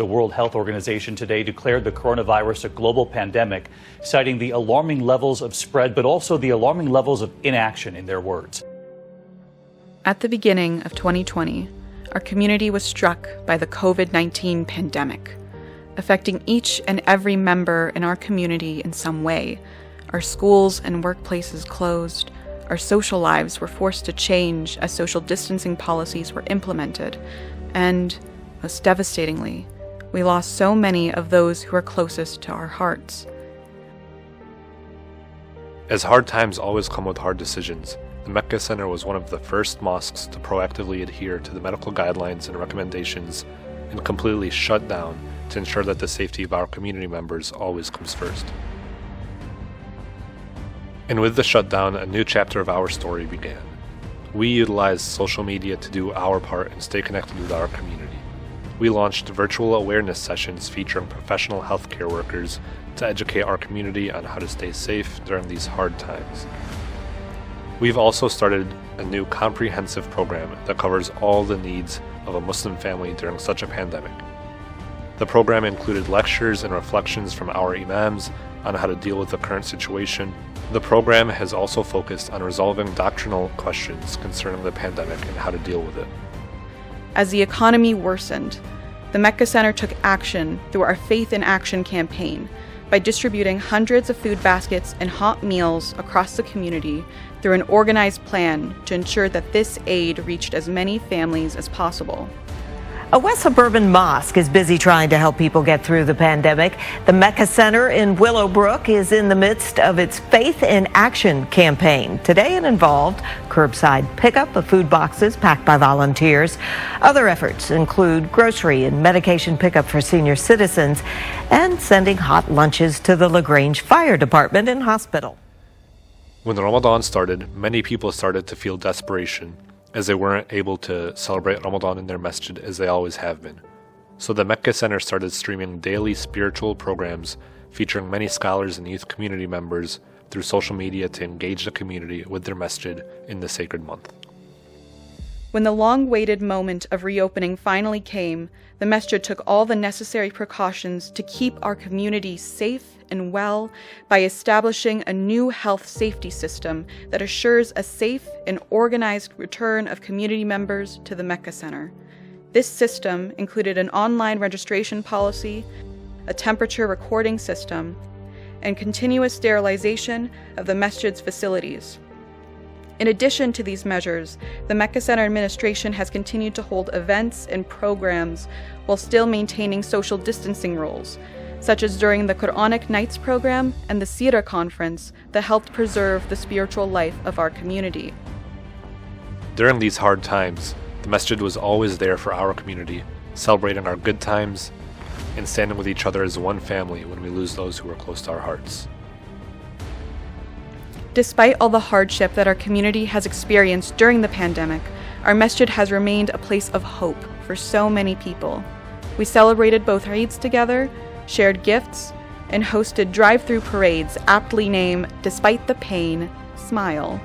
The World Health Organization today declared the coronavirus a global pandemic, citing the alarming levels of spread, but also the alarming levels of inaction, in their words. At the beginning of 2020, our community was struck by the COVID-19 pandemic, affecting each and every member in our community in some way. Our schools and workplaces closed. Our social lives were forced to change as social distancing policies were implemented. And, most devastatingly, we lost so many of those who are closest to our hearts. As hard times always come with hard decisions, the Mecca Center was one of the first mosques to proactively adhere to the medical guidelines and recommendations and completely shut down to ensure that the safety of our community members always comes first. And with the shutdown, a new chapter of our story began. We utilized social media to do our part and stay connected with our community. We launched virtual awareness sessions featuring professional healthcare workers to educate our community on how to stay safe during these hard times. We've also started a new comprehensive program that covers all the needs of a Muslim family during such a pandemic. The program included lectures and reflections from our imams on how to deal with the current situation. The program has also focused on resolving doctrinal questions concerning the pandemic and how to deal with it. As the economy worsened, the Mecca Center took action through our Faith in Action campaign by distributing hundreds of food baskets and hot meals across the community through an organized plan to ensure that this aid reached as many families as possible. A West Suburban mosque is busy trying to help people get through the pandemic. The Mecca Center in Willowbrook is in the midst of its Faith in Action campaign. Today it involved curbside pickup of food boxes packed by volunteers. Other efforts include grocery and medication pickup for senior citizens and sending hot lunches to the LaGrange Fire Department and hospital. When Ramadan started, many people started to feel desperation, as they weren't able to celebrate Ramadan in their masjid as they always have been. So the Mecca Center started streaming daily spiritual programs featuring many scholars and youth community members through social media to engage the community with their masjid in the sacred month. When the long-awaited moment of reopening finally came, the masjid took all the necessary precautions to keep our community safe and well by establishing a new health safety system that assures a safe and organized return of community members to the Mecca Center. This system included an online registration policy, a temperature recording system, and continuous sterilization of the masjid's facilities. In addition to these measures, the Mecca Center administration has continued to hold events and programs while still maintaining social distancing rules, such as during the Quranic Nights program and the Seerah conference that helped preserve the spiritual life of our community. During these hard times, the masjid was always there for our community, celebrating our good times and standing with each other as one family when we lose those who are close to our hearts. Despite all the hardship that our community has experienced during the pandemic, our masjid has remained a place of hope for so many people. We celebrated both Eids together, shared gifts, and hosted drive-through parades aptly named, Despite the Pain, Smile.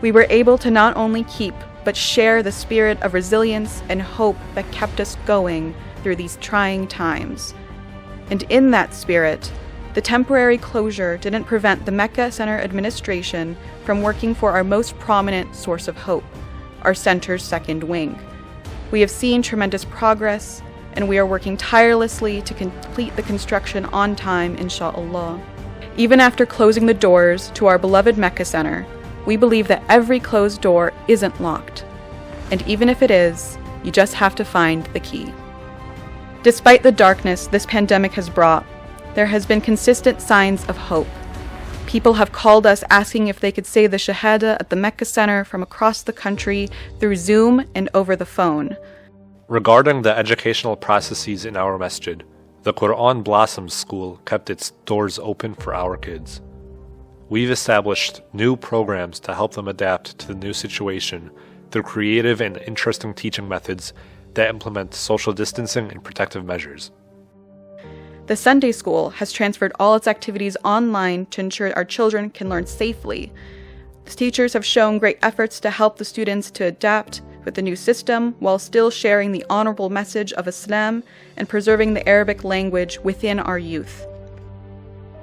We were able to not only keep, but share the spirit of resilience and hope that kept us going through these trying times. And in that spirit, the temporary closure didn't prevent the Mecca Center administration from working for our most prominent source of hope, our center's second wing. We have seen tremendous progress, and we are working tirelessly to complete the construction on time, inshallah. Even after closing the doors to our beloved Mecca Center, we believe that every closed door isn't locked. And even if it is, you just have to find the key. Despite the darkness this pandemic has brought, there has been consistent signs of hope. People have called us asking if they could say the Shahada at the Mecca Center from across the country through Zoom and over the phone. Regarding the educational processes in our masjid, the Quran Blossoms School kept its doors open for our kids. We've established new programs to help them adapt to the new situation through creative and interesting teaching methods that implement social distancing and protective measures. The Sunday School has transferred all its activities online to ensure our children can learn safely. The teachers have shown great efforts to help the students to adapt with the new system while still sharing the honorable message of Islam and preserving the Arabic language within our youth.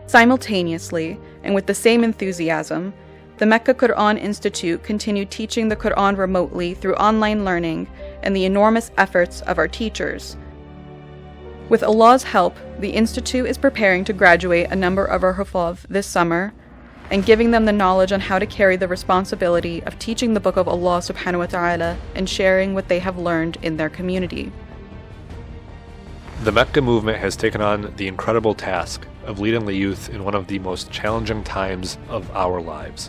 Simultaneously, and with the same enthusiasm, the Mecca Quran Institute continued teaching the Quran remotely through online learning and the enormous efforts of our teachers. With Allah's help, the Institute is preparing to graduate a number of our Hufaz this summer and giving them the knowledge on how to carry the responsibility of teaching the Book of Allah subhanahu wa ta'ala and sharing what they have learned in their community. The Mecca movement has taken on the incredible task of leading the youth in one of the most challenging times of our lives.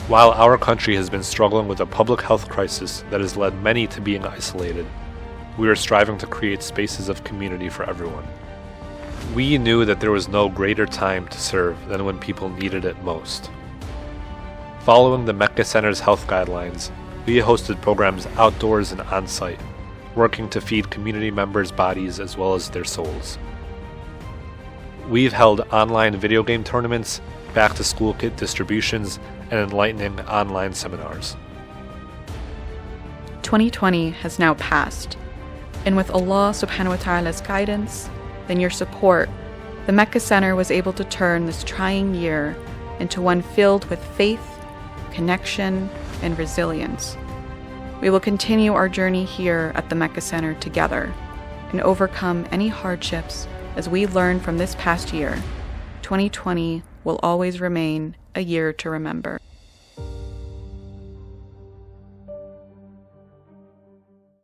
While our country has been struggling with a public health crisis that has led many to being isolated, we are striving to create spaces of community for everyone. We knew that there was no greater time to serve than when people needed it most. Following the Mecca Center's health guidelines, we hosted programs outdoors and on-site, working to feed community members' bodies as well as their souls. We've held online video game tournaments, back-to-school kit distributions, and enlightening online seminars. 2020 has now passed, and with Allah subhanahu wa ta'ala's guidance and your support, the Mecca Center was able to turn this trying year into one filled with faith, connection, and resilience. We will continue our journey here at the Mecca Center together and overcome any hardships as we learn from this past year. 2020 will always remain a year to remember.